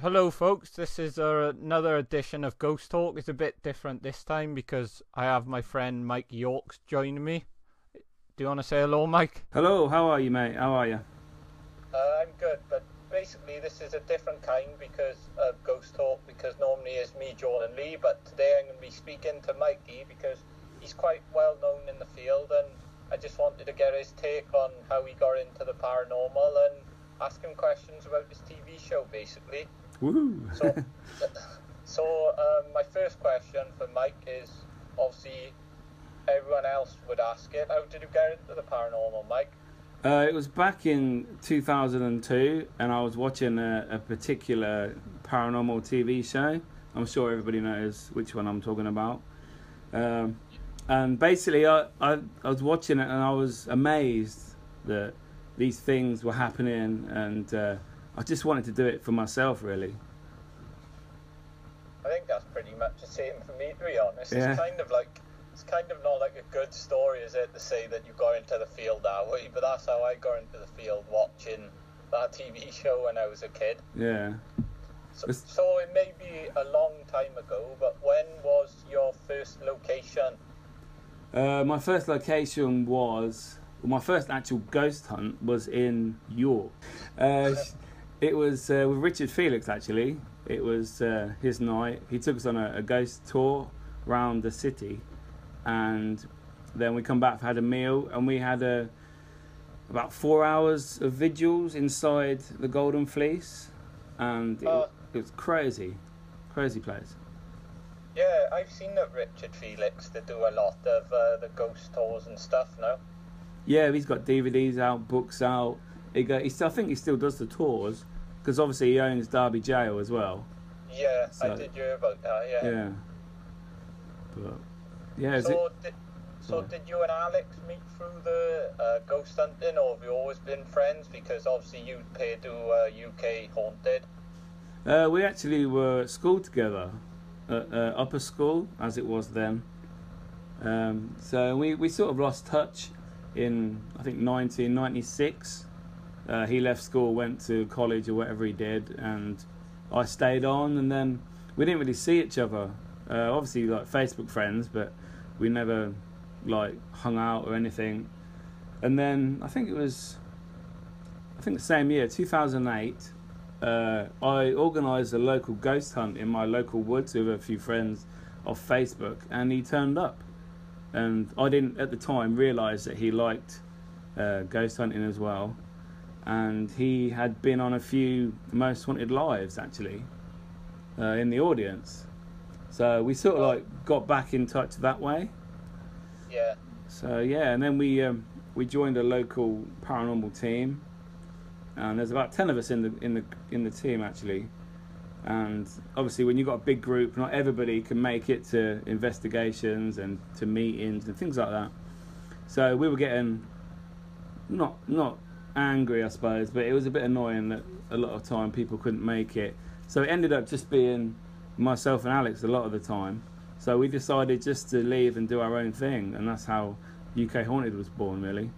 Hello, folks. This is another edition of Ghost Talk. It's a bit different this time because I have my friend Mike Yorks joining me. Do you want to say hello, Mike? Hello, how are you, mate? How are you? I'm good, but basically this is a different kind because of Ghost Talk because normally it's me, Joel and Lee, but today I'm going to be speaking to Mikey because he's quite well known in the field and I just wanted to get his take on how he got into the paranormal and ask him questions about his TV show, basically. Woo! So, my first question for Mike is, obviously, everyone else would ask it. How did you get into the paranormal, Mike? It was back in 2002, and I was watching a particular paranormal TV show. I'm sure everybody knows which one I'm talking about. And basically, I was watching it, and I was amazed that these things were happening, and I just wanted to do it for myself, really. I think that's pretty much the same for me, to be honest. Yeah. It's kind of not like a good story, is it, to say that you got into the field that way, but that's how I got into the field, watching that TV show when I was a kid. Yeah. So it may be a long time ago, but when was your first location? My first location was... Well, my first actual ghost hunt was in York. It was with Richard Felix, actually. It was his night. He took us on a ghost tour around the city, and then we come back, had a meal, and we had about 4 hours of vigils inside the Golden Fleece, and it was crazy place. Yeah, I've seen that Richard Felix to do a lot of the ghost tours and stuff now. Yeah, he's got DVDs out, books out. I think he still does the tours, because obviously he owns Derby Jail as well. Yeah, so, I did hear about that, yeah. Yeah. But, yeah. Did you and Alex meet through the ghost hunting, or have you always been friends? Because obviously you paid to Ukhaunted. We actually were at school together, upper school, as it was then. So we sort of lost touch in, I think, 1996. He left school, went to college or whatever he did, and I stayed on, and then we didn't really see each other. Obviously, like Facebook friends, but we never like hung out or anything. And then I think the same year, 2008, I organised a local ghost hunt in my local woods with a few friends off Facebook, and he turned up. And I didn't at the time realise that he liked ghost hunting as well. And he had been on a few Most Wanted lives, actually, in the audience. So we sort of like got back in touch that way. Yeah. So yeah, and then we joined a local paranormal team, and there's about 10 of us in the team, actually. And obviously, when you've got a big group, not everybody can make it to investigations and to meetings and things like that. So we were getting not angry, I suppose, but it was a bit annoying that a lot of time people couldn't make it. So it ended up just being myself and Alex a lot of the time. So we decided just to leave and do our own thing, and that's how Ukhaunted was born, really.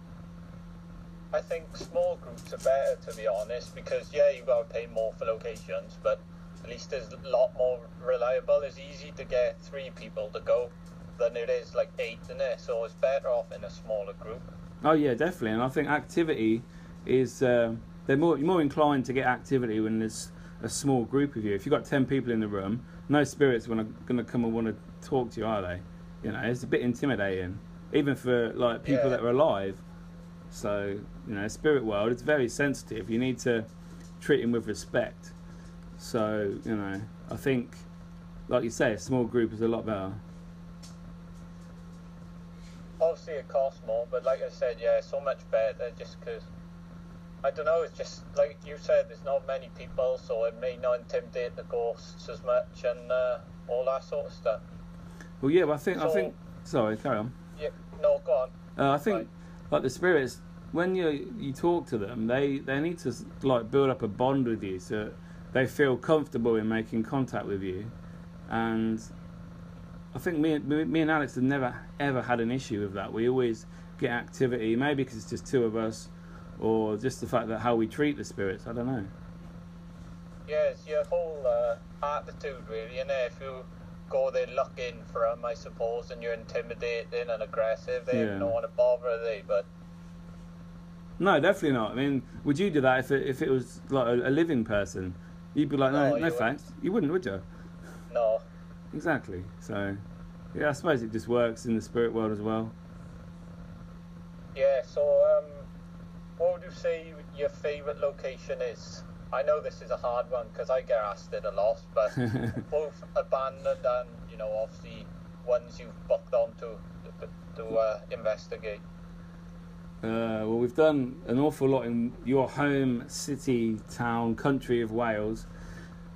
I think small groups are better, to be honest, because yeah, you got to pay more for locations, but at least it's a lot more reliable. It's easy to get 3 people to go than it is like 8 in there, so it's better off in a smaller group. Oh yeah, definitely. And I think activity is they're more inclined to get activity when there's a small group of you. If you've got 10 people in the room, no spirits are going to come and want to talk to you, are they? You know, it's a bit intimidating, even for like people that are alive. So, you know, spirit world, it's very sensitive. You need to treat them with respect. So, you know, I think, like you say, a small group is a lot better. Obviously it costs more, but like I said, yeah, it's so much better just because, I don't know, it's just, like you said, there's not many people, so it may not intimidate the ghosts as much and all that sort of stuff. Well, yeah, but I think, sorry, carry on. Yeah, no, go on. I think, like the spirits, when you talk to them, they need to like build up a bond with you so they feel comfortable in making contact with you. And I think me and Alex have never ever had an issue with that. We always get activity, maybe because it's just 2 of us, or just the fact that how we treat the spirits. I don't know. Yeah, it's your whole attitude, really, and if you go there looking for them, I suppose, and you're intimidating and aggressive, they Yeah. don't want to bother, are they? But No, definitely not. I mean, would you do that if it was like a living person? You'd be like, no, No, you thanks. You wouldn't, would you? no. Exactly. So, yeah, I suppose it just works in the spirit world as well. Yeah, so what would you say your favourite location is? I know this is a hard one because I get asked it a lot, but both abandoned and, you know, obviously ones you've booked on to investigate. Well, we've done an awful lot in your home city, town, country of Wales.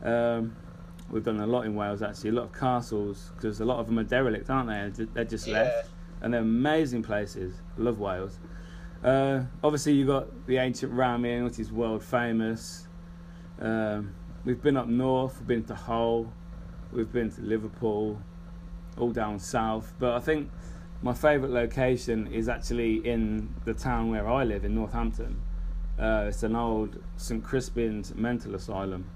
We've done a lot in Wales, actually, a lot of castles, because a lot of them are derelict, aren't they? They're just left, and they're amazing places. I love Wales. Obviously, you've got the ancient Ram Inn, which is world famous. We've been up north, we've been to Hull, we've been to Liverpool, all down south. But I think my favourite location is actually in the town where I live, in Northampton. It's an old St Crispin's mental asylum.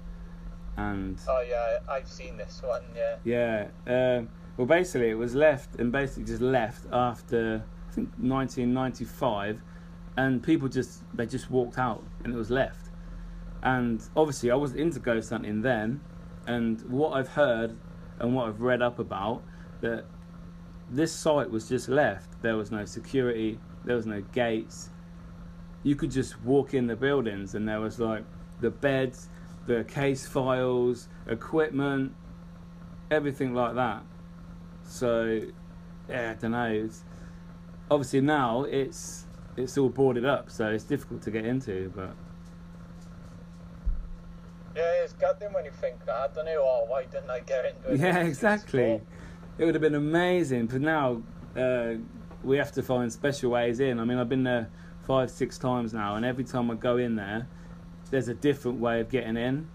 And oh yeah, I've seen this one. Yeah. Yeah. Well, basically, it was left just left after I think 1995, and people just walked out, and it was left. And obviously, I wasn't into ghost hunting then, and what I've heard and what I've read up about, that this site was just left. There was no security, there was no gates. You could just walk in the buildings, and there was like the beds, the case files, equipment, everything like that. So, yeah, I don't know. Obviously now it's all boarded up, so it's difficult to get into. But yeah, it's gutting when you think that, don't you? Oh, why didn't I get into it? yeah, exactly. It would have been amazing. But now we have to find special ways in. I mean, I've been there 5-6 times now, and every time I go in there, there's a different way of getting in.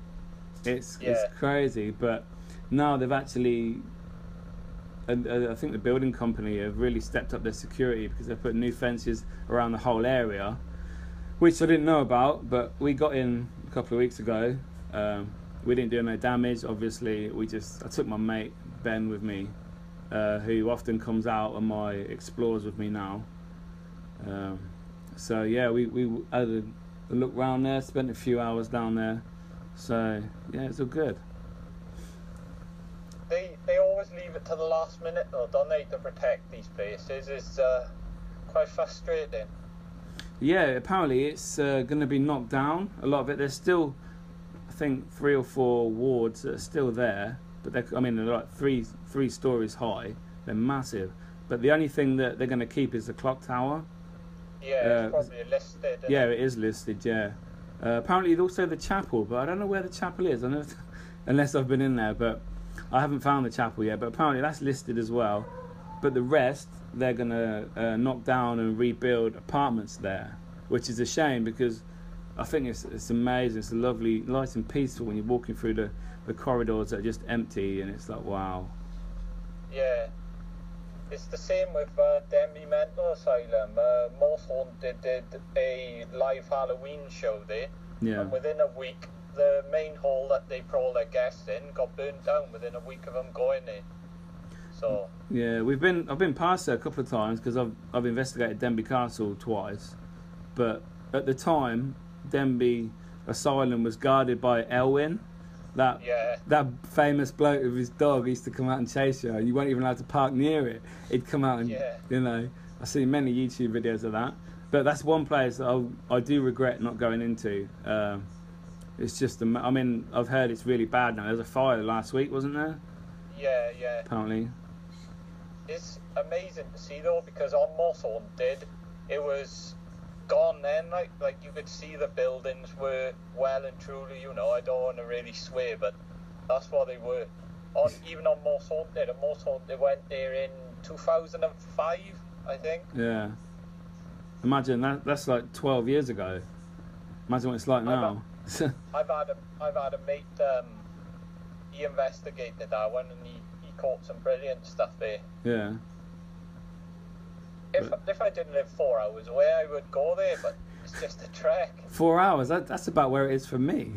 It's crazy, but now they've actually, I think the building company have really stepped up their security, because they've put new fences around the whole area, which I didn't know about, but we got in a couple of weeks ago. We didn't do no damage, obviously. I took my mate Ben with me, who often comes out on my explores with me now. So yeah, we had a look round there, spent a few hours down there. So yeah, it's all good. They always leave it to the last minute, though, don't they, to protect these places? It's quite frustrating. Yeah, apparently it's going to be knocked down, a lot of it. There's still, I think, 3 or 4 wards that are still there, but they're like three stories high. They're massive. But the only thing that they're going to keep is the clock tower. Yeah, it's probably listed. Yeah, it is listed, yeah. Apparently also the chapel, but I don't know where the chapel is. I know unless I've been in there, but I haven't found the chapel yet. But apparently that's listed as well. But the rest, they're going to knock down and rebuild apartments there, which is a shame, because I think it's amazing. It's lovely, nice and peaceful when you're walking through the corridors that are just empty, and it's like, wow. Yeah. It's the same with Denby Mental Asylum. Ukhaunted did a live Halloween show there. Yeah. And within a week, the main hall that they put all their guests in got burnt down within a week of them going there. So yeah, I've been past there a couple of times, because I've investigated Denby Castle twice, but at the time, Denby Asylum was guarded by Elwyn. That famous bloke with his dog used to come out and chase you. You weren't even allowed to park near it. He'd come out and, you know, I've seen many YouTube videos of that. But that's one place that I do regret not going into. It's just, I mean, I've heard it's really bad now. There was a fire last week, wasn't there? Yeah, yeah. Apparently. It's amazing to see, though, because on Ukhaunted, it was gone then. Like you could see the buildings were well and truly, you know, I don't want to really swear, but that's what they were. Even on Ukhaunted, and Ukhaunted went there in 2005, I think. Yeah. Imagine that's like 12 years ago. Imagine what it's like now. I've had a mate, he investigated that one, and he caught some brilliant stuff there. Yeah. If I didn't live 4 hours away, I would go there, but it's just a trek. 4 hours? That's about where it is for me.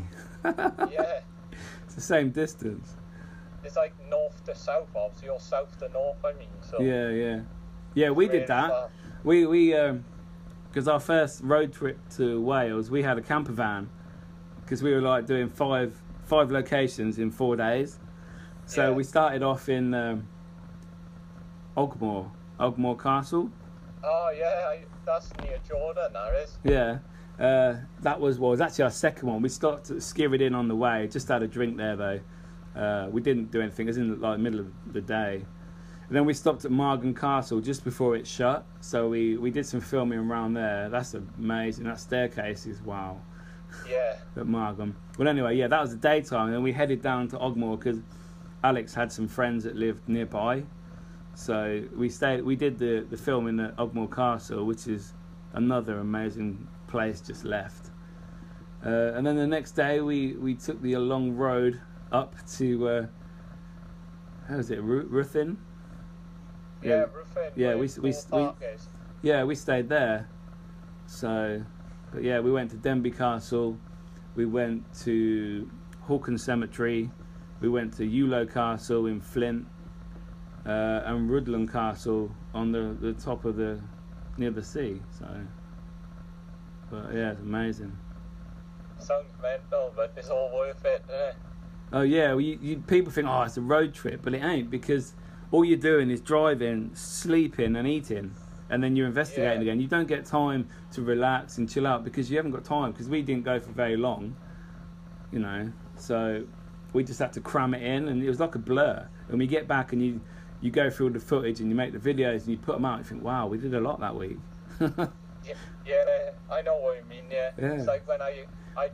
Yeah. the same distance. It's like north to south, obviously, or south to north, I mean. So Yeah, we really did that. far. We because our first road trip to Wales, we had a camper van because we were like doing five locations in 4 days. So we started off in Ogmore Castle. Oh yeah, that's near Jordan, that is. Yeah, that was actually our second one. We stopped at Skirrid on the way. Just had a drink there though. We didn't do anything. It was in like the middle of the day. And then we stopped at Margam Castle just before it shut. So we did some filming around there. That's amazing. That staircase is wow. Yeah. At Margam. Well, anyway, yeah, that was the daytime. And then we headed down to Ogmore because Alex had some friends that lived nearby. So we did the filming at Ogmore Castle, which is another amazing place just left. And then the next day we took the long road up to how is it, Ruthin? Yeah, Ruthin. Yeah, we stayed there. So, but yeah, we went to Denby Castle, we went to Hawken Cemetery, we went to Yulo Castle in Flint, and Rhuddlan Castle on the top of near the sea. So, but yeah, it's amazing. Sounds mental, but it's all worth it, isn't it? Oh yeah, well, people think, oh, it's a road trip, but it ain't, because all you're doing is driving, sleeping and eating, and then you're investigating again. You don't get time to relax and chill out because you haven't got time, because we didn't go for very long, you know, so we just had to cram it in, and it was like a blur. When we get back and you go through all the footage and you make the videos and you put them out, you think, wow, we did a lot that week. Yeah, I know what you mean, yeah. It's like when I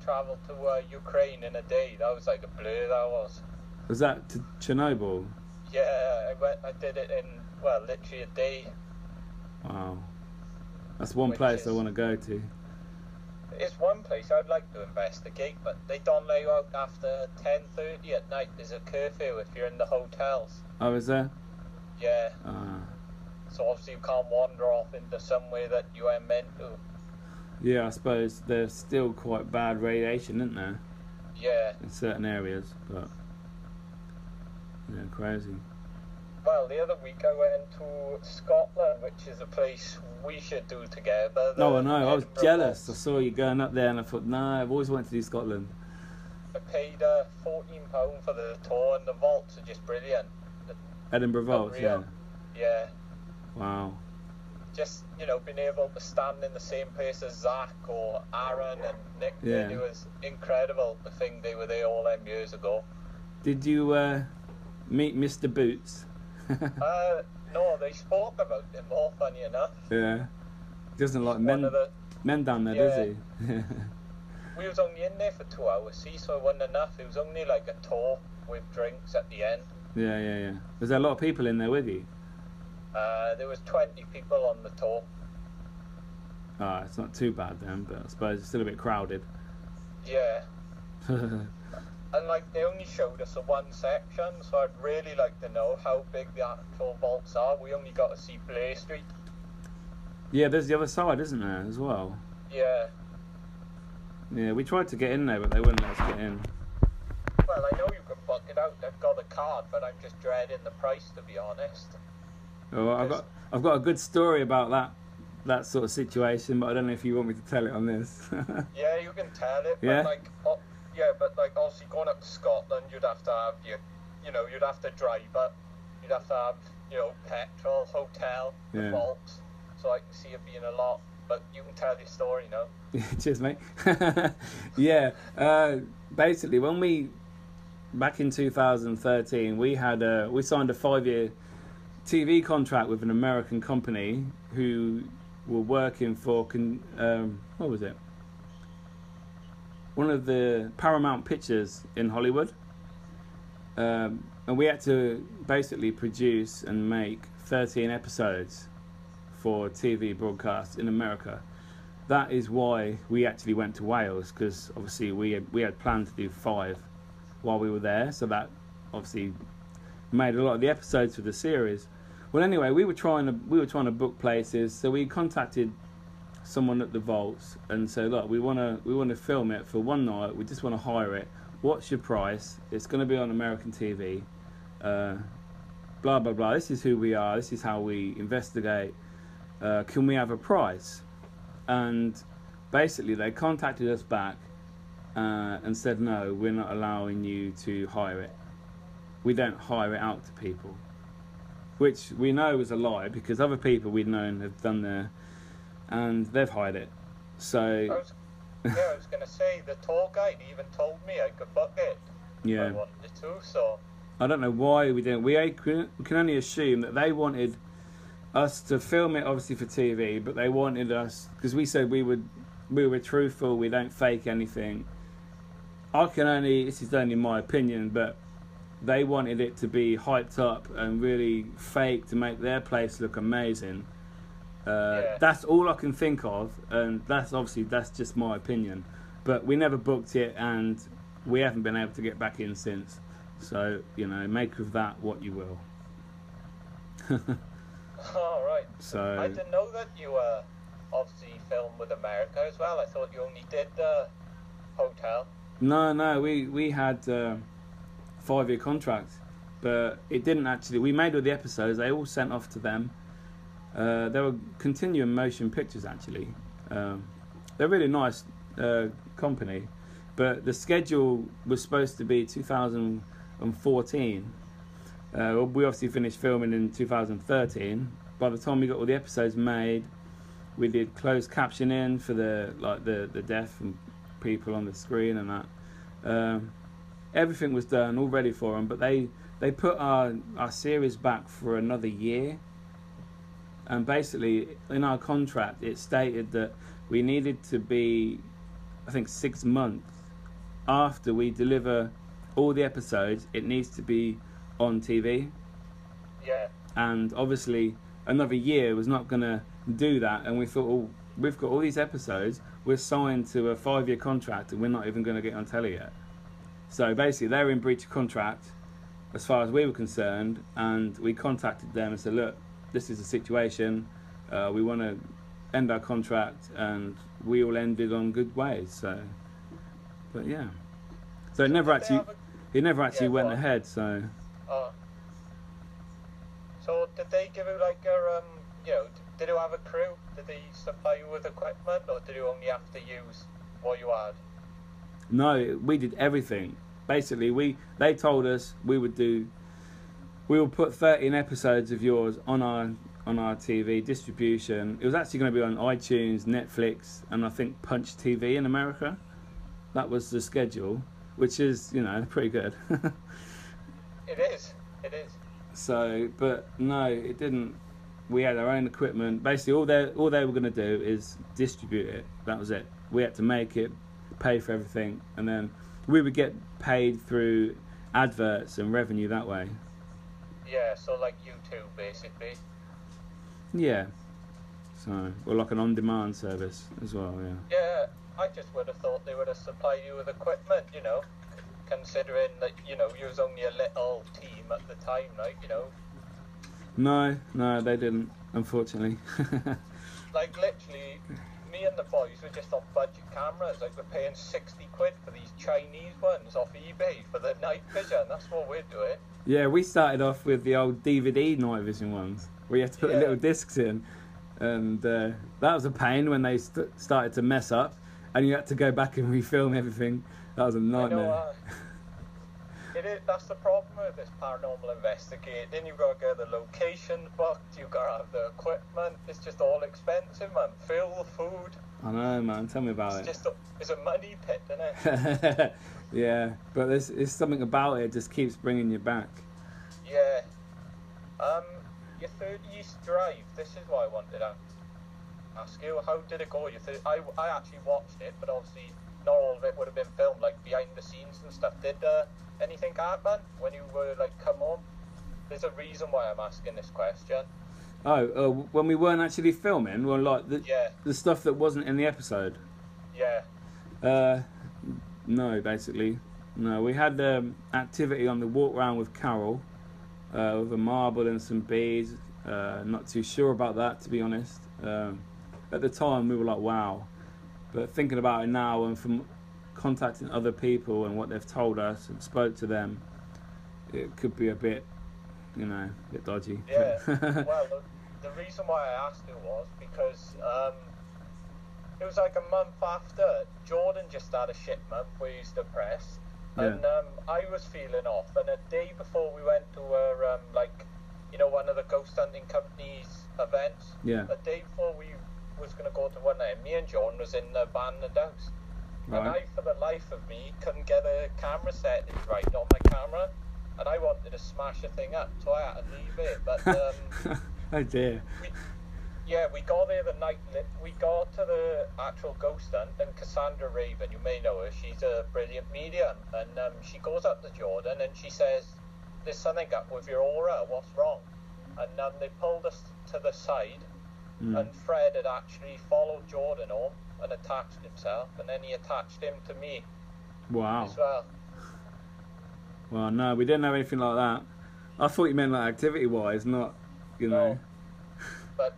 travelled to Ukraine in a day, that was like a blur, that was. Was that to Chernobyl? Yeah, I did it in, well, literally a day. Wow. That's one place I want to go to. It's one place I'd like to investigate, but they don't let you out after 10:30 at night. There's a curfew if you're in the hotels. Oh, is there? Yeah. So obviously you can't wander off into somewhere that you ain't meant to. Yeah, I suppose there's still quite bad radiation, isn't there? Yeah. In certain areas, but yeah, crazy. Well, the other week I went to Scotland, which is a place we should do together. No, I know. I was jealous. I saw you going up there, and I thought, no, I've always wanted to do Scotland. I paid £14 for the tour, and the vaults are just brilliant. Edinburgh Vaults, yeah. Yeah. Wow. Just, you know, being able to stand in the same place as Zach or Aaron and Nick, it was incredible, the thing they were there all them years ago. Did you meet Mr. Boots? No, they spoke about him more, funny enough. Yeah. He doesn't like men down there, does he? We was only in there for 2 hours, see, so it wasn't enough. It was only like a tour with drinks at the end. Yeah. Was there a lot of people in there with you? There was 20 people on the tour. Oh, it's not too bad then, but I suppose it's still a bit crowded. Yeah. And like they only showed us a one section, so I'd really like to know how big the actual vaults are. We only got to see Blair Street. Yeah, there's the other side, isn't there, as well? Yeah. Yeah, we tried to get in there, but they wouldn't let us get in. Well, I know you can book it out. I've got a card, but I'm just dreading the price, to be honest. Oh, I've got a good story about that sort of situation, but I don't know if you want me to tell it on this. Yeah, you can tell it. Yeah. But like obviously going up to Scotland, you'd have to have you'd have to drive up, you'd have to have petrol, hotel, the vaults. So I can see it being a lot. But you can tell your story now. Cheers, mate. Yeah. Basically, back in 2013, we signed a 5-year TV contract with an American company who were working for what was it? One of the Paramount Pictures in Hollywood, and we had to basically produce and make 13 episodes for TV broadcast in America. That is why we actually went to Wales, because obviously we had planned to do 5 while we were there, so that obviously made a lot of the episodes for the series. Well, anyway, we were trying to book places, so we contacted someone at the vaults and said, look, we want to film it for one night. We just want to hire it. What's your price? It's going to be on American TV. Blah blah blah. This is who we are. This is how we investigate. Can we have a price? And basically, they contacted us back and said, no, we're not allowing you to hire it. We don't hire it out to people, which we know was a lie because other people we'd known have done there, and they've hired it. So I was going to say, the tour guide even told me I could book it. Yeah. I wanted to, so I don't know why we didn't. We can only assume that they wanted us to film it, obviously for TV, but they wanted us, because we said we were truthful, we don't fake anything. This is only my opinion, but they wanted it to be hyped up and really fake to make their place look amazing. That's all I can think of, and that's just my opinion. But we never booked it, and we haven't been able to get back in since. So, make of that what you will. All right. So I didn't know that you obviously filmed with America as well. I thought you only did hotel. No, we had 5-year contract, but it didn't actually. We made all the episodes. They all sent off to them. They were continuing motion pictures actually. They're really nice company, but the schedule was supposed to be 2014. We obviously finished filming in 2013. By the time we got all the episodes made, we did closed captioning for the deaf and people on the screen and that. Everything was done, all ready for them, but they put our series back for another year. And basically, in our contract, it stated that we needed to be, I think, 6 months after we deliver all the episodes, it needs to be on TV. Yeah. And obviously, another year was not going to do that. And we thought, oh, we've got all these episodes, we're signed to a 5-year contract, and we're not even going to get on telly yet. So basically, they were in breach of contract, as far as we were concerned, and we contacted them and said, look, this is the situation, we want to end our contract, and we all ended on good ways. So, but yeah, so it never actually went ahead. So so did they give you like a did you have a crew? Did they supply you with equipment, or did you only have to use what you had? No, we did everything. Basically, they told us we will put 13 episodes of yours on our TV distribution. It was actually going to be on iTunes, Netflix, and I think Punch TV in America. That was the schedule, which is, pretty good. It is. So, but no, it didn't. We had our own equipment. Basically, all they were going to do is distribute it. That was it. We had to make it, pay for everything, and then we would get paid through adverts and revenue that way. Yeah, so like YouTube, basically. Yeah. So, or like an on-demand service as well, yeah. Yeah, I just would have thought they would have supplied you with equipment, considering that, you was only a little team at the time, right, No, they didn't, unfortunately. Like, literally, me and the boys were just on budget cameras. Like, we're paying 60 quid for these Chinese ones off eBay for the night vision. That's what we're doing. Yeah, we started off with the old DVD night vision ones, where you had to put the little discs in, and that was a pain when they started to mess up, and you had to go back and refilm everything. That was a nightmare. It is. That's the problem with this paranormal investigating. You've got to get the location booked. You've got to have the equipment. It's just all expensive, man. Fuel, food. I know, man. Tell me about it. It's a money pit, isn't it? Yeah, but there's something about it just keeps bringing you back. Yeah. Your third East Drive. This is what I wanted to ask you. How did it go? I actually watched it, but obviously not all of it would have been filmed, like behind the scenes and stuff. Did anything happen when you were come home? There's a reason why I'm asking this question. When we weren't actually filming, the stuff that wasn't in the episode. Yeah. No, basically, no. We had activity on the walk round with Carol, with a marble and some beads. Not too sure about that, to be honest. At the time, we were like, wow. But thinking about it now, and from contacting other people and what they've told us and spoke to them, it could be a bit, a bit dodgy. Yeah. Well, the reason why I asked you was because it was like a month after Jordan just had a shit month where he's depressed, and I was feeling off. And a day before we went to one of the ghost hunting company's events. Yeah. A day before we was going to go to one night, me and Jordan was in the abandoned house. Right. And I, for the life of me, couldn't get the camera settings right on my camera, and I wanted to smash the thing up, so I had to leave it. But oh dear. We got there the night. We got to the actual ghost hunt, and Cassandra Raven, you may know her, she's a brilliant medium, and she goes up to Jordan and she says, "There's something up with your aura. What's wrong?" And they pulled us to the side, and Fred had actually followed Jordan home and attached himself, and then he attached him to me. Wow. As well. Well, no, we didn't have anything like that. I thought you meant like activity-wise, not, No. But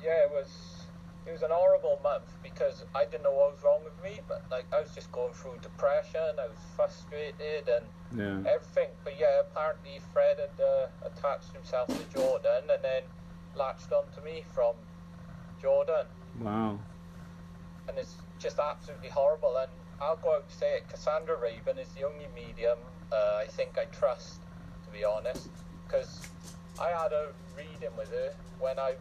it was an horrible month because I didn't know what was wrong with me, but like I was just going through depression, I was frustrated and everything. But apparently Fred had attached himself to Jordan and then latched onto me from Jordan. Wow. And it's just absolutely horrible. And I'll go out and say it, Cassandra Raven is the only medium I think I trust, to be honest, because I had a reading with her when I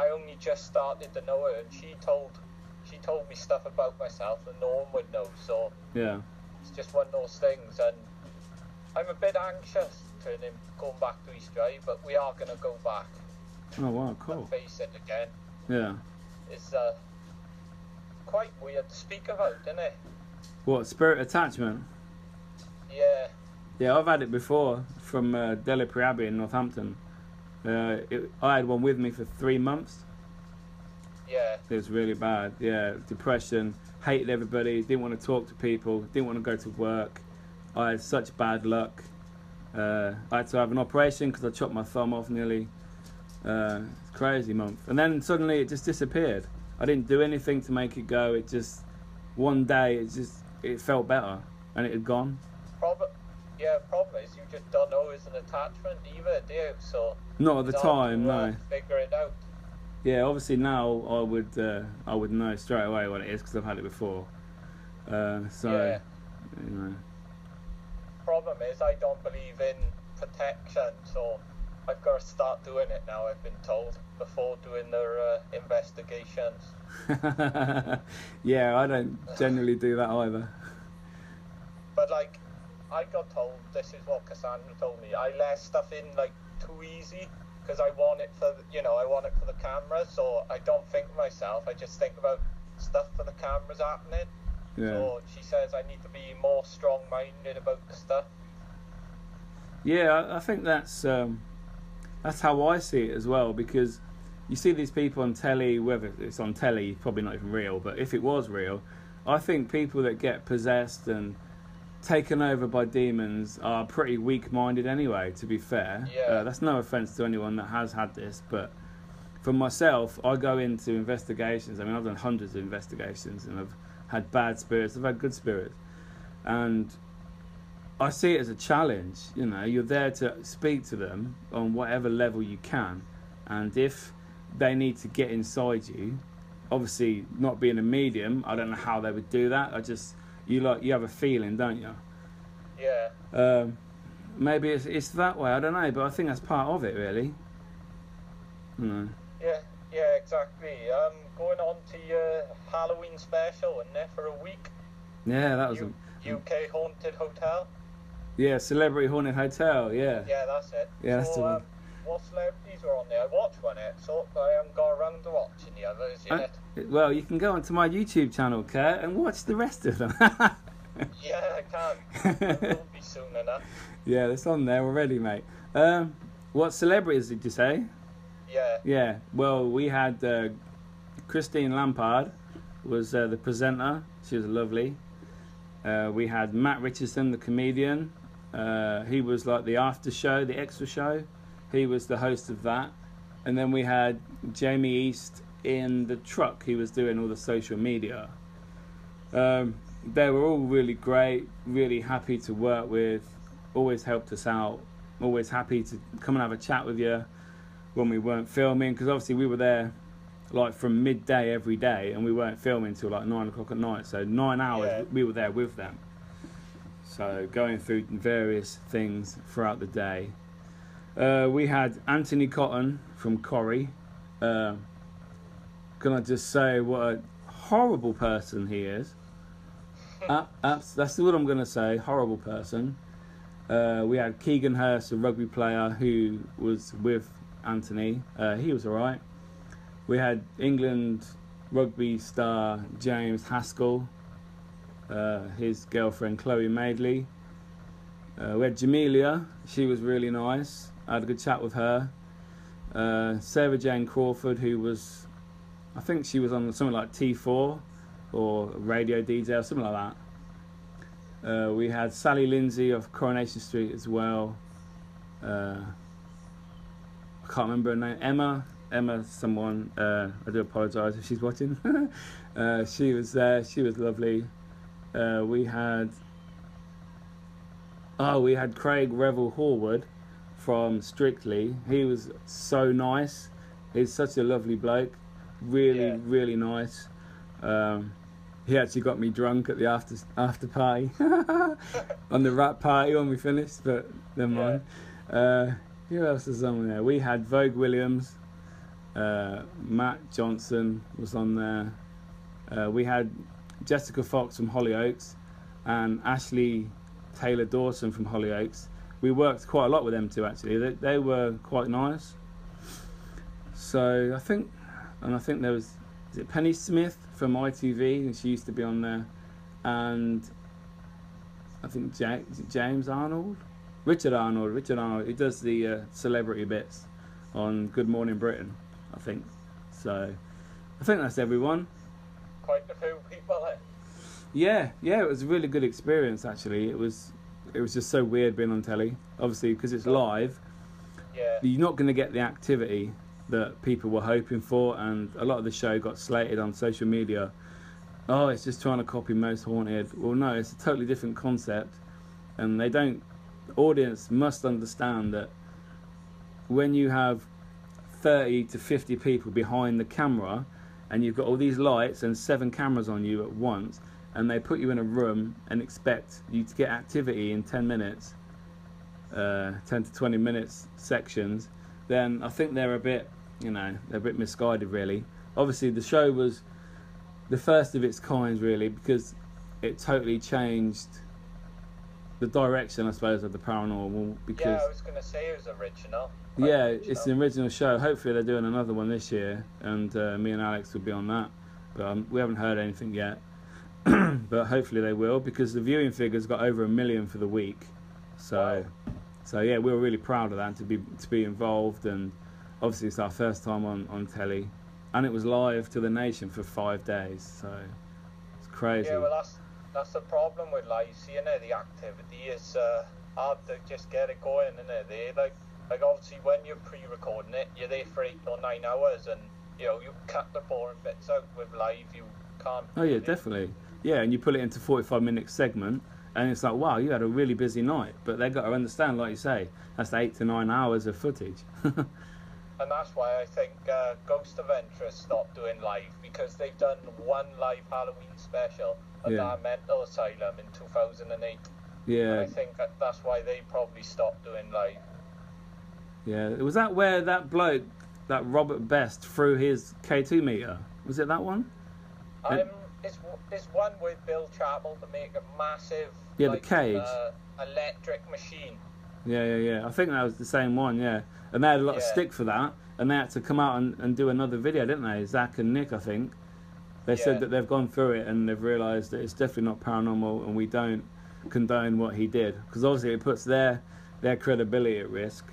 only just started to know her, and she told me stuff about myself that no one would know. So it's just one of those things, and I'm a bit anxious going back to East Drive, but we are going to go back. Oh wow, cool. And face it again. Yeah. It's quite weird to speak about, isn't it? What, spirit attachment? Yeah. Yeah, I've had it before from Delapre Abbey in Northampton. I had one with me for 3 months. Yeah. It was really bad. Yeah, depression, hated everybody, didn't want to talk to people, didn't want to go to work. I had such bad luck. I had to have an operation because I chopped my thumb off nearly. Crazy month. And then suddenly it just disappeared. I didn't do anything to make it go. It just, one day, it felt better and it had gone. Problem is you just don't know it's an attachment either, do you? So not at the time, no. Figure it out. Yeah, obviously now I would know straight away what it is because I've had it before. Problem is I don't believe in protection, so I've got to start doing it now. I've been told before doing their investigations. Yeah, I don't generally do that either. But like, I got told, this is what Cassandra told me, I let stuff in like too easy because I want it for the camera, so I don't think of myself, I just think about stuff for the cameras happening. Yeah. So she says I need to be more strong-minded about the stuff. Yeah, I think that's how I see it as well, because you see these people on telly, whether it's on telly, probably not even real, but if it was real, I think people that get possessed and taken over by demons are pretty weak-minded anyway, to be fair. Yeah. That's no offence to anyone that has had this, but for myself, I go into investigations. I mean, I've done hundreds of investigations and I've had bad spirits, I've had good spirits, and I see it as a challenge. You're there to speak to them on whatever level you can, and if they need to get inside you, obviously not being a medium, I don't know how they would do that. You have a feeling, don't you? Yeah. Maybe it's that way. I don't know, but I think that's part of it, really. Yeah, exactly. Going on to your Halloween special, and there for a week. Yeah, that was UK Haunted Hotel. Yeah, Celebrity Haunted Hotel. Yeah. Yeah, that's it. Yeah, that's the one. What celebrities were on there? I watched one episode, but I haven't got around to watching the others yet. Well, you can go onto my YouTube channel, Kurt, and watch the rest of them. Yeah, I can. It will be soon enough. Yeah, it's on there already, mate. What celebrities did you say? Yeah. Yeah. Well, we had Christine Lampard was the presenter. She was lovely. We had Matt Richardson, the comedian. He was like the after show, the extra show. He was the host of that. And then we had Jamie East in the truck. He was doing all the social media. They were all really great, really happy to work with, always helped us out, always happy to come and have a chat with you when we weren't filming, because obviously we were there like from midday every day and we weren't filming till like 9 o'clock at night, so 9 hours we were there with them, so going through various things throughout the day. We had Anthony Cotton from Corrie. Can I just say what a horrible person he is? That's what I'm going to say, horrible person. We had Keegan Hurst, a rugby player who was with Anthony. He was alright. We had England rugby star James Haskell, his girlfriend Chloe Madeley. We had Jamelia, she was really nice. I had a good chat with her. Sarah Jane Crawford, who was, I think she was on something like T4 or Radio DJ or something like that. We had Sally Lindsay of Coronation Street as well. I can't remember her name. Emma someone. I do apologise if she's watching. She was there. She was lovely. We had Craig Revel Horwood from Strictly. He was so nice. He's such a lovely bloke. Really nice. He actually got me drunk at the after party on the rap party when we finished, but never mind. Who else is on there? We had Vogue Williams, Matt Johnson was on there. We had Jessica Fox from Hollyoaks and Ashley Taylor Dawson from Hollyoaks. We worked quite a lot with them two actually. They were quite nice. So I think there was, is it Penny Smith from ITV, and she used to be on there, and I think Richard Arnold, he does the celebrity bits on Good Morning Britain, I think. So I think that's everyone. Quite a few people there. Yeah, it was a really good experience actually. It was just so weird being on telly, obviously because it's live. Yeah. You're not going to get the activity that people were hoping for, and a lot of the show got slated on social media. Oh, it's just trying to copy Most Haunted. Well, no, it's a totally different concept, and the audience must understand that when you have 30 to 50 people behind the camera and you've got all these lights and 7 cameras on you at once, and they put you in a room and expect you to get activity in 10 minutes, 10 to 20 minutes sections, then I think they're a bit misguided really. Obviously the show was the first of its kind really, because it totally changed the direction, I suppose, of the paranormal. Because I was going to say it was original. It's an original show. Hopefully they're doing another one this year, and me and Alex will be on that, but we haven't heard anything yet. But hopefully they will, because the viewing figures got over 1 million for the week. So yeah, we were really proud of that, to be involved, and obviously it's our first time on telly, and it was live to the nation for 5 days, so it's crazy. Yeah, well that's the problem with live, you know, the activity is hard to just get it going, isn't it? Like obviously when you're pre-recording it, you're there for 8 or 9 hours, and you cut the boring bits out. With live, you can't. Oh yeah, definitely. Yeah, and you put it into 45-minute segment, and it's like, wow, you had a really busy night. But they got to understand, like you say, that's 8 to 9 hours of footage. And that's why I think Ghost Adventure stopped doing live, because they've done one live Halloween special at our mental asylum in 2008. Yeah. And I think that's why they probably stopped doing live. Yeah. Was that where that bloke, that Robert Best, threw his K2 meter? Was it that one? It's one with Bill Chappell to make a massive the cage electric machine. Yeah. I think that was the same one, yeah. And they had a lot of stick for that, and they had to come out and do another video, didn't they? Zach and Nick, I think. They said that they've gone through it and they've realised that it's definitely not paranormal, and we don't condone what he did, because obviously it puts their credibility at risk.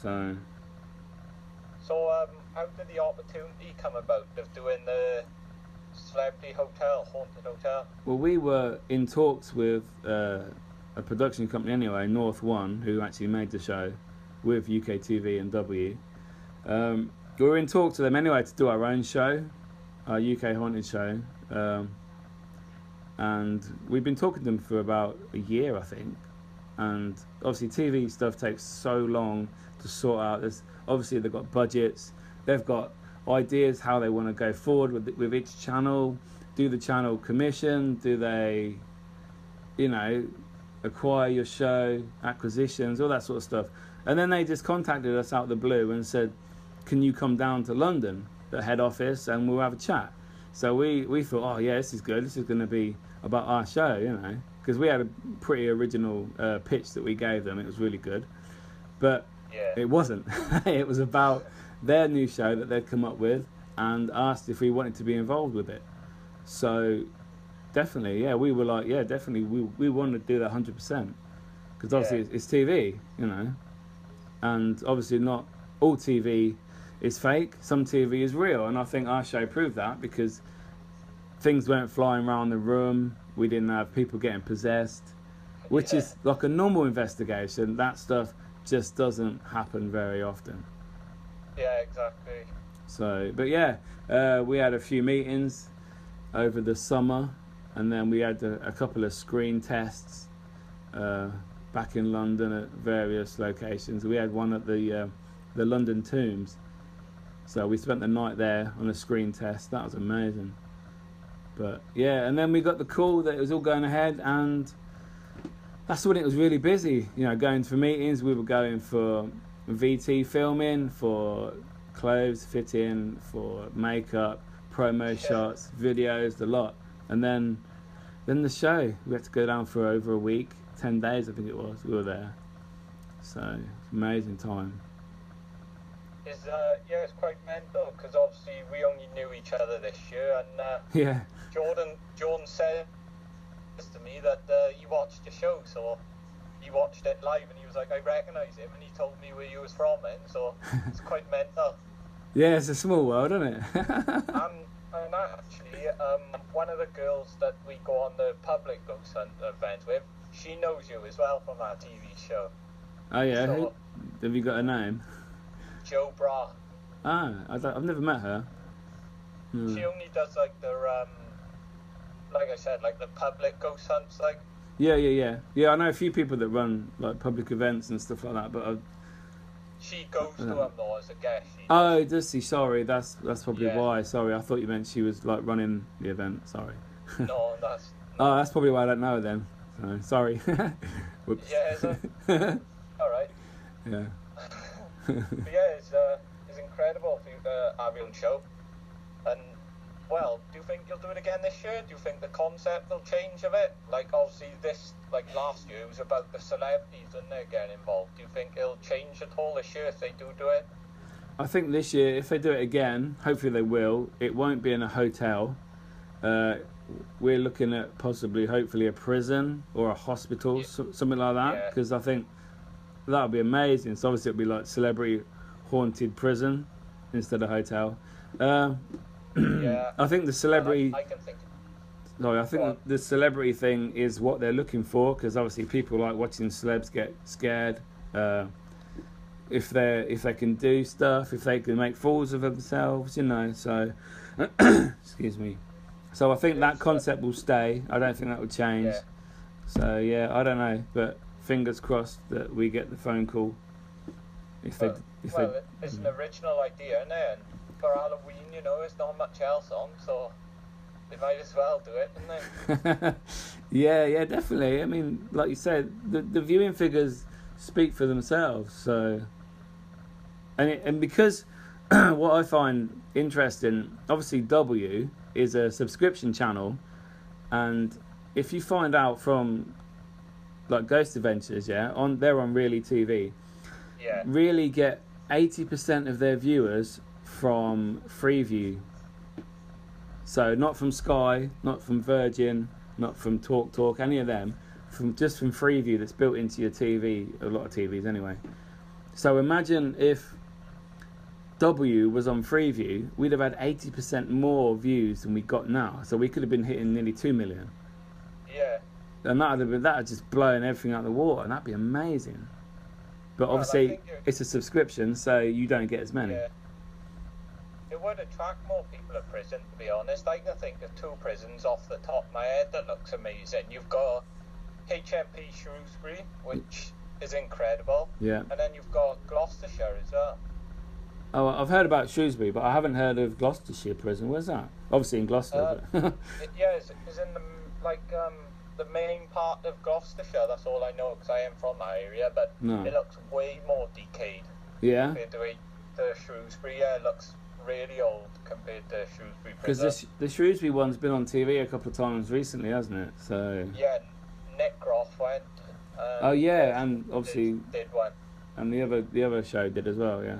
So how did the opportunity come about of doing the Celebrity Hotel, Haunted Hotel? Well, we were in talks with a production company anyway, North One, who actually made the show with UK TV and W. We were in talks with them anyway to do our own show, our UK Haunted show. and we've been talking to them for about a year, I think. And obviously TV stuff takes so long to sort out. There's obviously they've got budgets, they've got ideas how they want to go forward with each channel. Do the channel commission? Do they, acquire your show, acquisitions, all that sort of stuff? And then they just contacted us out of the blue and said, can you come down to London, the head office, and we'll have a chat. So we thought, oh yeah, this is good. This is going to be about our show, because we had a pretty original pitch that we gave them. It was really good. But it wasn't. It was about their new show that they'd come up with and asked if we wanted to be involved with it. So definitely, we were like, definitely, we want to do that 100%. Because obviously it's TV, and obviously not all TV is fake. Some TV is real, and I think our show proved that because things weren't flying around the room. We didn't have people getting possessed, which is like a normal investigation. That stuff just doesn't happen very often. Yeah, exactly. So, but we had a few meetings over the summer, and then we had a couple of screen tests back in London at various locations. We had one at the London Tombs, so we spent the night there on a screen test. That was amazing. But and then we got the call that it was all going ahead, and that's when it was really busy. Going for meetings. We were going for VT filming, for clothes fitting, for makeup, promo shots, videos, the lot. And then the show, we had to go down for over a week, 10 days I think it was, we were there. So, amazing time. It's quite mental, because obviously we only knew each other this year, and Jordan said to me that he watched the show, so he watched it live, and he was like, I recognise him, and he told me where he was from, so it's quite mental. Yeah, it's a small world, isn't it? And actually, one of the girls that we go on the public ghost hunt events with, she knows you as well from our TV show. Oh yeah, So, have you got a name? Joe Bra. I've never met her. She only does like I said, like the public ghost hunts, like. Yeah. I know a few people that run like public events and stuff like that, but she goes to them though as a guest. Oh, does she? Sorry, that's probably why. Sorry, I thought you meant she was like running the event. Sorry. No, that's. Oh, that's probably why I don't know her then. So, sorry. Whoops. Yeah, is it? All right. Yeah. But it's incredible for you to have your own show. And well, do you think you'll do it again this year? Do you think the concept will change of it? Like obviously last year it was about the celebrities and they're getting involved. Do you think it'll change at all this year if they do it? I think this year, if they do it again, hopefully they will, it won't be in a hotel. We're looking at possibly, hopefully, a prison or a hospital, something like that, because I think that would be amazing. So obviously it'll be like celebrity haunted prison instead of hotel. I think the celebrity... I can think... Sorry, I think the celebrity thing is what they're looking for, because obviously people like watching celebs get scared. If they can do stuff, if they can make fools of themselves, so excuse me. So I think that concept will stay. I don't think that will change. Yeah. So I don't know, but fingers crossed that we get the phone call. It's an original idea, isn't it? And for Halloween, there's not much else on, so they might as well do it, don't they? yeah, definitely. I mean, like you said, the viewing figures speak for themselves. So, and because what I find interesting, obviously W is a subscription channel, and if you find out from like Ghost Adventures, they're on Really TV. Yeah. Really get 80% of their viewers from Freeview. So not from Sky, not from Virgin, not from TalkTalk, any of them, just from Freeview that's built into your TV, a lot of TVs anyway. So imagine if W was on Freeview, we'd have had 80% more views than we got now. So we could have been hitting nearly 2 million. Yeah. And that would just blown everything out of the water, and that'd be amazing. But obviously, it's a subscription, so you don't get as many. Yeah. It would attract more people at prison, to be honest. I can think of 2 prisons off the top of my head that looks amazing. You've got HMP Shrewsbury, which is incredible. Yeah. And then you've got Gloucestershire as well. Oh, I've heard about Shrewsbury, but I haven't heard of Gloucestershire prison. Where's that? Obviously in Gloucester. But It's in the main part of Gloucestershire. That's all I know because I am from that area. But No. it looks way more decayed Yeah. compared to Shrewsbury. Yeah, it looks really old compared to Shrewsbury prison. Because the Shrewsbury one's been on TV a couple of times recently, hasn't it? So. Yeah, Nick Groff went. Oh yeah, and obviously did one. and the other show did as well. Yeah.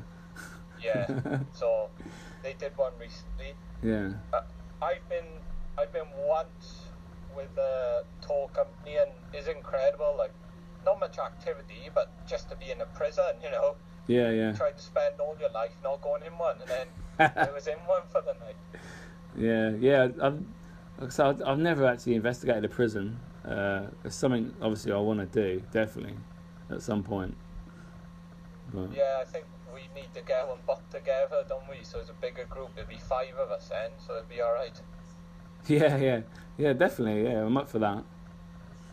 Yeah, so they did one recently. Yeah. I've been once with a tour company, and it's incredible. Like, not much activity, but just to be in a prison, you know. Yeah, yeah. Try to spend all your life not going in one, and then I was in one for the night. Yeah. I've never actually investigated a prison. It's something obviously I want to do definitely at some point. But. Yeah, I think we need to get one booked together, don't we? So it's a bigger group. There'll be 5 of us then, so it'll be all right. Yeah, definitely. Yeah, I'm up for that.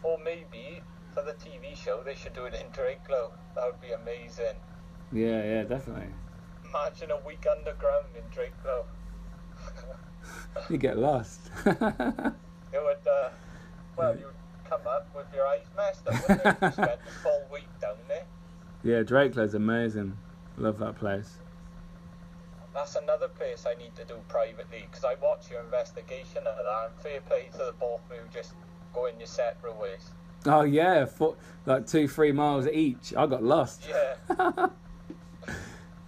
Or maybe for the TV show, they should do it in Drakelow. That would be amazing. Yeah, definitely. Imagine a week underground in Drakelow. You get lost. It would, you would come up with your eyes messed up, wouldn't you? You spent a full week down there. Yeah, Drakelow's amazing. Love that place. That's another place I need to do privately, because I watch your investigation of that, and fair play to the both of you, just go in your separate ways. Oh yeah, like 2-3 miles each. I got lost. Yeah.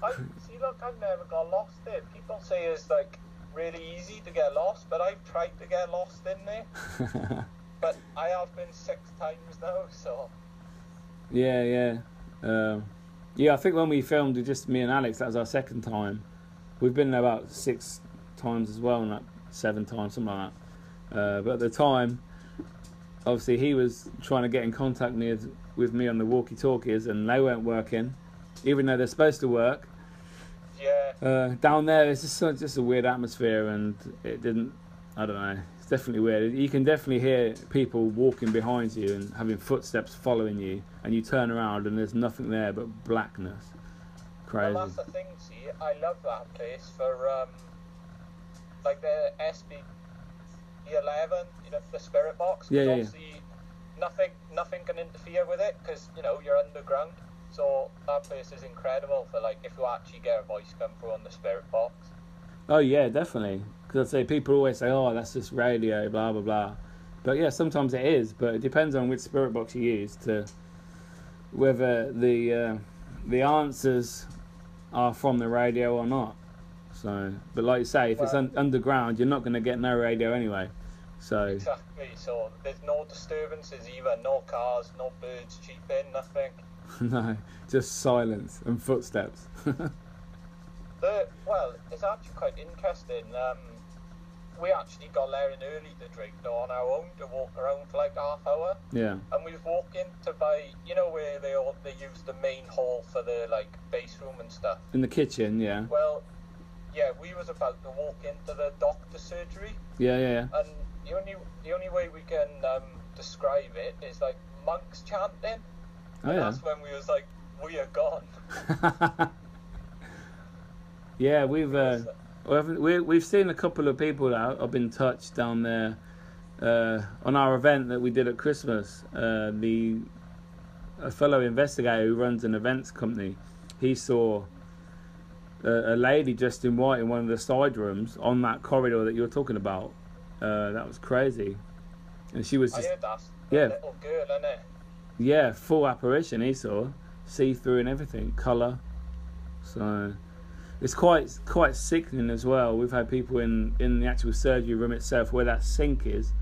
I've never got lost there. People say it's like really easy to get lost, but I've tried to get lost in there. But I have been 6 times now, so. Yeah. I think when we filmed with just me and Alex, that was our 2nd time. We've been there about 6 times as well, and like 7 times, something like that. But at the time, obviously he was trying to get in contact with me on the walkie-talkies, and they weren't working, even though they're supposed to work. Yeah. Down there, it's just a weird atmosphere, and it didn't. I don't know. It's definitely weird. You can definitely hear people walking behind you and having footsteps following you, and you turn around and there's nothing there but blackness. Crazy. Well, that's the thing. See, I love that place for like the SB11, you know, the spirit box. Yeah. Obviously, nothing can interfere with it because you're underground. So that place is incredible for like if you actually get a voice come through on the spirit box. Oh yeah, definitely. Because I say people always say, "Oh, that's just radio, blah blah blah," but yeah, sometimes it is. But it depends on which spirit box you use to whether the answers are from the radio or not. So, but like you say, if it's underground, you're not going to get no radio anyway. So exactly. So there's no disturbances either. No cars, no birds cheeping, nothing. No, just silence and footsteps. It's actually quite interesting. We actually got there in early to drink on our own to walk around for like half hour. Yeah. And we was walking to buy, where they use the main hall for the like base room and stuff. In the kitchen, yeah. Well, yeah, we was about to walk into the doctor's surgery. Yeah. And the only way we can describe it is like monks chanting. Oh, yeah. That's when we was like, we are gone. Yeah, we've seen a couple of people that have been touched down there on our event that we did at Christmas. A fellow investigator who runs an events company, he saw a lady dressed in white in one of the side rooms on that corridor that you're talking about. That was crazy, and she was just, I heard that's yeah, a little girl, isn't it? Yeah, full apparition. He saw see through and everything, colour. So it's quite sickening as well. We've had people in the actual surgery room itself where that sink is.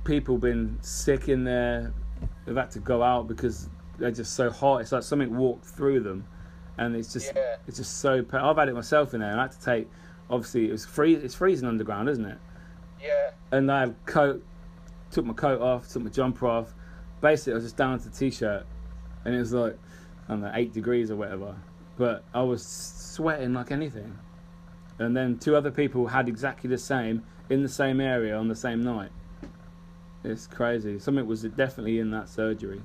People been sick in there. They've had to go out because they're just so hot. It's like something walked through them, and it's just so. I've had it myself in there, and I had to take. Obviously, it's freezing underground, isn't it? Yeah. And I had coat. Took my coat off. Took my jumper off. Basically, I was just down to the t-shirt, and it was like, I don't know, 8 degrees or whatever. But I was sweating like anything. and then 2 other people had exactly the same in the same area on the same night. It's crazy. Something was definitely in that surgery,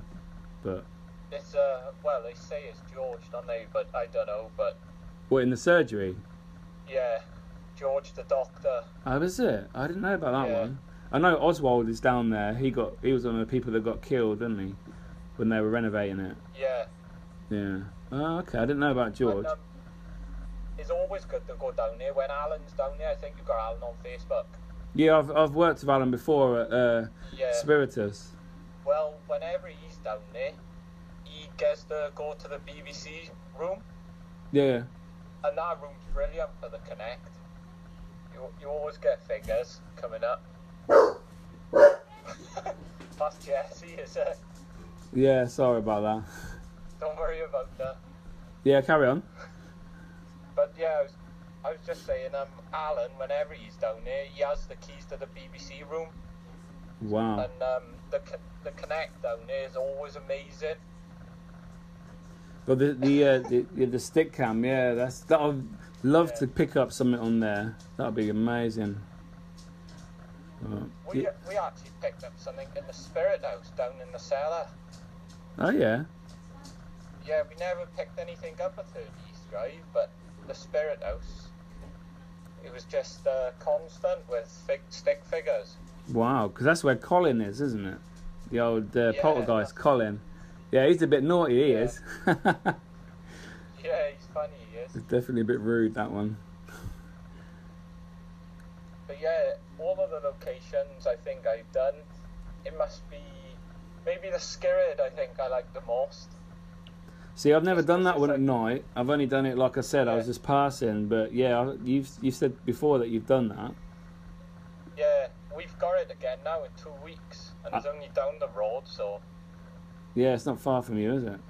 but it's well, they say it's George, don't they? But I don't know. But what, in the surgery? yeah, George the doctor. Oh, was it? I didn't know about that Yeah. one. I know Oswald is down there. He was one of the people that got killed, didn't he, when they were renovating it? Yeah. Yeah. Oh, okay. I didn't know about George. And, it's always good to go down there. When Alan's down there, I think you got Alan on Facebook. Yeah, I've worked with Alan before at Spiritus. Well, whenever he's down there, he gets to go to the BBC room. Yeah. And that room's brilliant for the Connect. You always get figures coming up. That's Jesse, is it? Yeah, sorry about that. Don't worry about that. Yeah, carry on. But yeah, I was just saying, Alan, whenever he's down there, he has the keys to the BBC room. Wow. And the Connect down there is always amazing. But the stick cam, yeah, that I'd love to pick up something on there. That'd be amazing. We actually picked up something in the Spirit House down in the cellar. Oh yeah. Yeah, we never picked anything up at 30 East Drive, but the Spirit House, it was just constant with stick figures. Wow, because that's where Colin is, isn't it? The old poltergeist Colin. Yeah, he's a bit naughty, he is. Yeah, he's funny, he is. It's definitely a bit rude, that one. But yeah, all of the locations I think I've done, it must be maybe the Skirrid I think I like the most. See, I've never done that one at night. I've only done it, like I said, I was just passing. But yeah, you've said before that you've done that. Yeah, we've got it again now in 2 weeks, and it's only down the road, so yeah, it's not far from you, is it?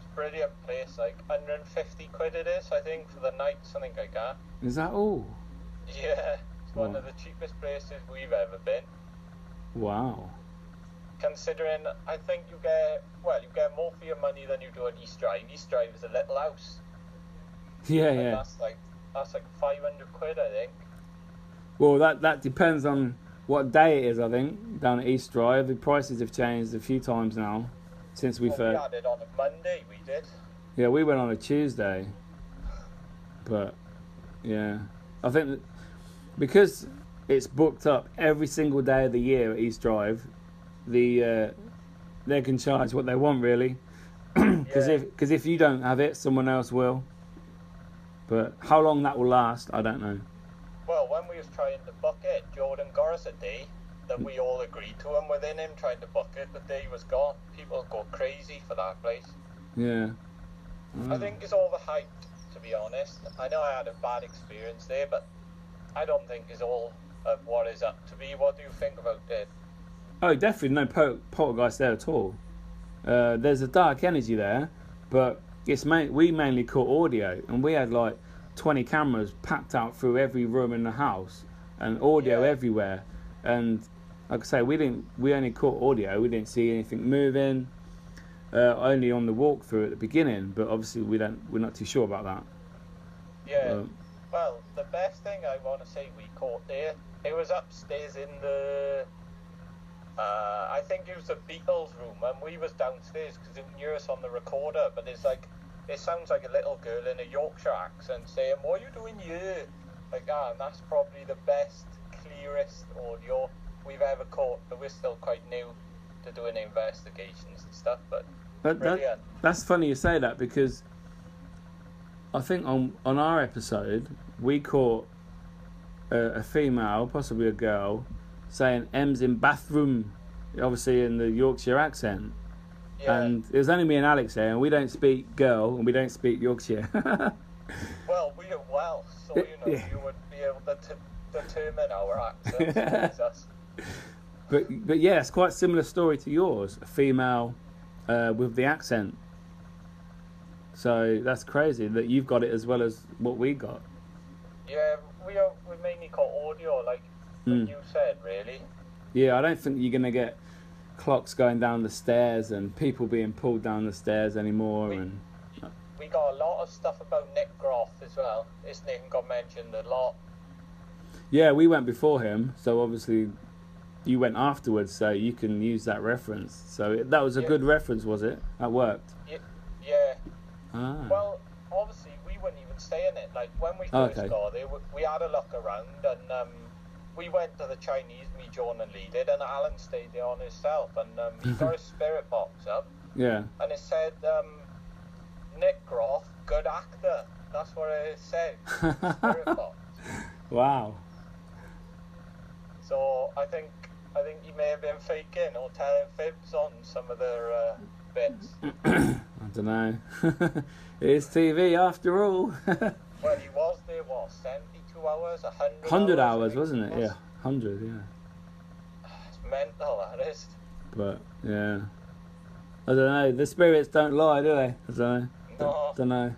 it's a brilliant place. Like 150 quid it is, I think, for the night, something like that. Is that all? Yeah, it's one of the cheapest places we've ever been. Wow. Considering, I think you get more for your money than you do at East Drive. East Drive is a little house. Yeah, And yeah. That's like 500 quid, I think. Well, that depends on what day it is, I think, down at East Drive. The prices have changed a few times now since we've... we had it on a Monday, we did. Yeah, we went on a Tuesday. But, yeah. I think that because it's booked up every single day of the year at East Drive, they can charge what they want, really. Because if you don't have it, someone else will. But how long that will last, I don't know. Well, when we was trying to book it, Jordan got us a day that we all agreed to, and within him trying to book it, the day was gone. People go crazy for that place. Yeah. I think it's overhyped, to be honest. I know I had a bad experience there, but I don't think it's all of what is up to be. What do you think about it? Oh, definitely no poltergeist there at all. There's a dark energy there, but we mainly caught audio, and we had like 20 cameras packed out through every room in the house, and audio everywhere. And like I say, we only caught audio. We didn't see anything moving. Only on the walkthrough at the beginning, but obviously we're not too sure about that. Yeah. Well, the best thing I want to say we caught there, it was upstairs in the. I think it was the Beatles room, and we was downstairs because it knew us on the recorder. But it sounds like a little girl in a Yorkshire accent saying, "What are you doing here?" Like that, and that's probably the best, clearest audio we've ever caught. But we're still quite new to doing investigations and stuff. But brilliant. That's funny you say that, because I think on our episode we caught a female, possibly a girl, saying "M's in bathroom," obviously in the Yorkshire accent. Yeah. And it was only me and Alex there, and we don't speak girl and we don't speak Yorkshire. Well, we are Welsh, so you would be able to determine our accents. But yeah, it's quite a similar story to yours. A female with the accent. So that's crazy that you've got it as well as what we got. Yeah, we mainly caught audio, like you said, really. Yeah, I don't think you're going to get clocks going down the stairs and people being pulled down the stairs anymore. We got a lot of stuff about Nick Groff as well. His name got mentioned a lot. Yeah, we went before him, so obviously you went afterwards, so you can use that reference. So that was a good reference, was it? That worked. Yeah. Ah. Well, obviously we wouldn't even stay in it. Like when we first got there, we had a look around, and we went to the Chinese. Me, John, and Lee did, and Alan stayed there on himself, and he got his spirit box up. Yeah. And it said Nick Groff, good actor. That's what it said. Spirit box. Wow. So I think he may have been faking or telling fibs on some of their bits. I don't know. It is TV after all. Well, he was there, 72 hours, 100 hours, wasn't it? Yeah, 100, yeah. It's mental, that is. But, yeah. I don't know. The spirits don't lie, do they? I don't know. No. Don't know.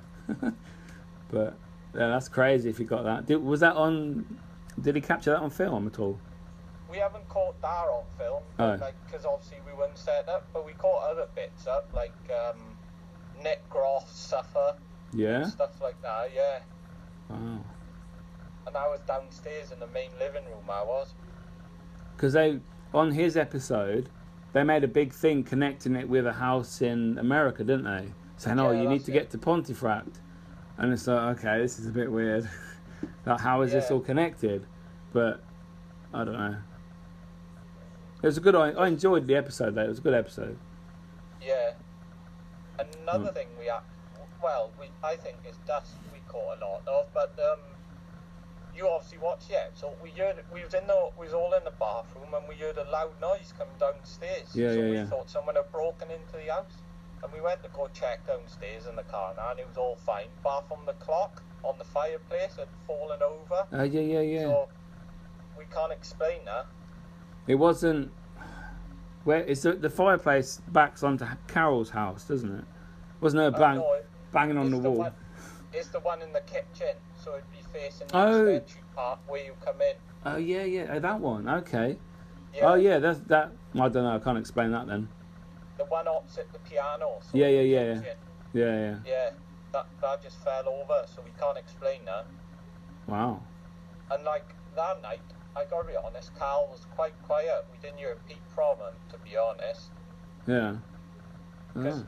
But, yeah, that's crazy if you got that. Was that on... Did he capture that on film at all? We haven't caught that on film, because obviously we weren't set up, but we caught other bits up, like Nick Groff suffer, stuff like that, yeah. Wow. And I was downstairs in the main living room, I was. Because on his episode, they made a big thing connecting it with a house in America, didn't they? Saying, you need to get to Pontefract. And it's like, okay, this is a bit weird. Like, how is this all connected? But, I don't know. It was a good. I enjoyed the episode though. It was a good episode. Yeah. Another thing I think is dust we caught a lot of, but you obviously watched So we heard we was all in the bathroom and we heard a loud noise coming downstairs. We thought someone had broken into the house, and we went to go check downstairs in the car now, and it was all fine. Apart from the clock on the fireplace had fallen over. So we can't explain that. It wasn't. Where is the fireplace backs onto Carol's house, doesn't it? Wasn't there a banging on the wall? It's the one in the kitchen, so it'd be facing the extension part where you come in. Oh yeah, that one. Okay. Yeah. Oh yeah, that's that. I don't know. I can't explain that then. The one opposite the piano. So Yeah. Yeah. That just fell over, so we can't explain that. Wow. And like that night, I gotta be honest, Carl was quite quiet. We didn't hear a peep from him, to be honest. Yeah. Because,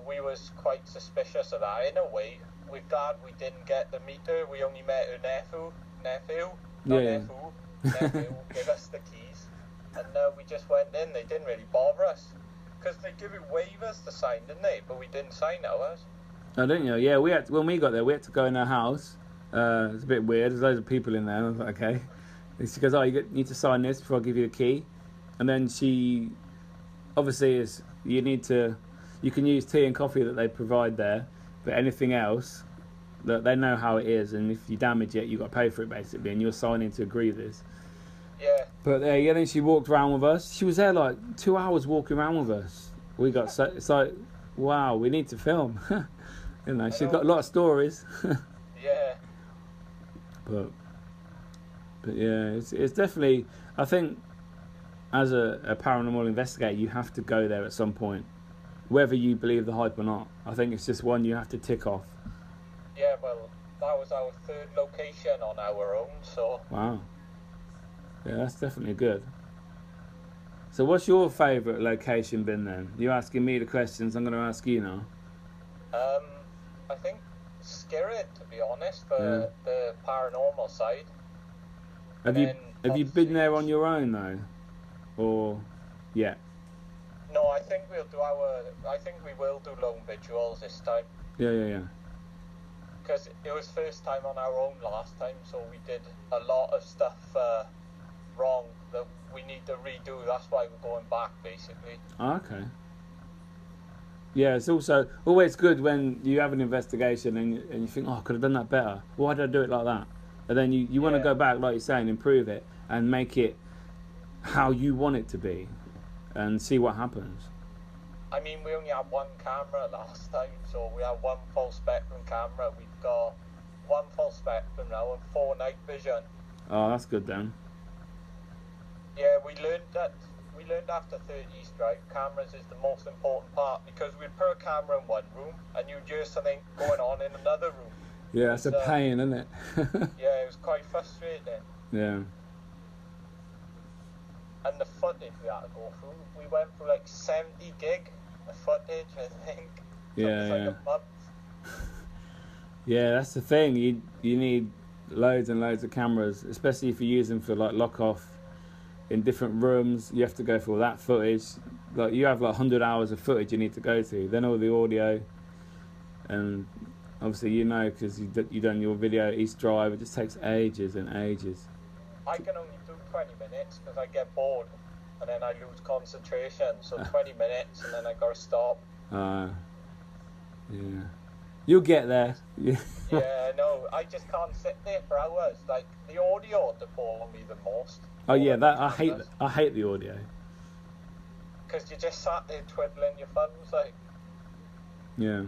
we was quite suspicious of that. In a way, we're glad we didn't get the meter. We only met her nephew give us the keys. And we just went in. They didn't really bother us. Because they give you waivers to sign, didn't they? But we didn't sign ours. Oh, didn't you? Yeah, when we got there, we had to go in her house. It's a bit weird. There's loads of people in there. I was like, okay. She goes, you need to sign this before I give you the key. And then she, obviously, you can use tea and coffee that they provide there, but anything else, that they know how it is, and if you damage it, you've got to pay for it, basically, and you're signing to agree this. Yeah. But then she walked around with us. She was there like 2 hours walking around with us. We got it's like, wow, we need to film. She's got a lot of stories. Yeah. But yeah, it's definitely, I think, as a paranormal investigator, you have to go there at some point, whether you believe the hype or not. I think it's just one you have to tick off. Yeah, well, that was our third location on our own, so... Wow. Yeah, that's definitely good. So what's your favourite location been then? You're asking me the questions, I'm going to ask you now. I think Skirrid, to be honest, for the paranormal side. Have you been there on your own though, or No, I think we will do lone vigils this time. Yeah. Because it was first time on our own last time, so we did a lot of stuff wrong that we need to redo. That's why we're going back, basically. Okay. Yeah, it's also always good when you have an investigation and you think, I could have done that better. Why did I do it like that? And then you want to go back, like you're saying, improve it and make it how you want it to be and see what happens. I mean, we only had one camera last time, so we have one full spectrum camera. We've got one full spectrum now and 4 night vision. Oh, that's good then. Yeah, we learned that we learned after 30s drive, cameras is the most important part, because we'd put a camera in one room and you'd hear something going on in another room. Yeah, it's a pain, isn't it? Yeah, it was quite frustrating. Yeah. And the footage we had to go through, we went through like 70 gig of footage, I think. Yeah, It was like yeah. a month. Yeah, that's the thing. You need loads and loads of cameras, especially if you use them for like lock off in different rooms. You have to go through all that footage. Like you have like 100 hours of footage you need to go through. Then all the audio, and obviously you know because you done your video each drive. It just takes ages and ages. I can only do 20 minutes because I get bored and then I lose concentration. So 20 minutes and then I gotta stop. Yeah. You'll get there. Yeah. Yeah, no, I just can't sit there for hours. Like the audio to bore me the most. Oh yeah, that I hate the audio. Because you just sat there twiddling your thumbs, like. Yeah.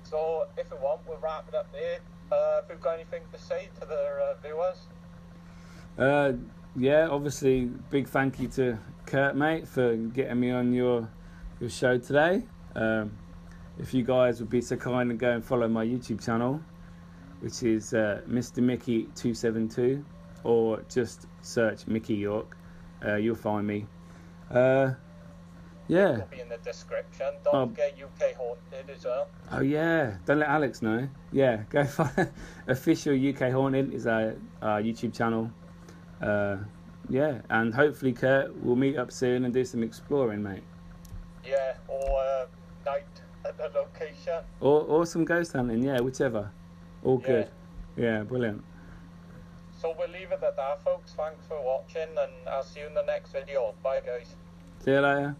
So if we want, we'll wrap it up there. If we've got anything to say to the viewers. Yeah, obviously, big thank you to Kurt, mate, for getting me on your show today. If you guys would be so kind and go and follow my YouTube channel, which is Mr. Miki 272, or just search Miki York, you'll find me. Yeah. It'll be in the description. Don't forget Ukhaunted as well. Oh yeah, don't let Alex know. Yeah, go find official Ukhaunted is our YouTube channel. Yeah, and hopefully Kurt will meet up soon and do some exploring, mate. Yeah, or night at the location. Or some ghost hunting, yeah, whichever. All good. Yeah, brilliant. So we'll leave it at that, folks. Thanks for watching, and I'll see you in the next video. Bye, guys. See you later.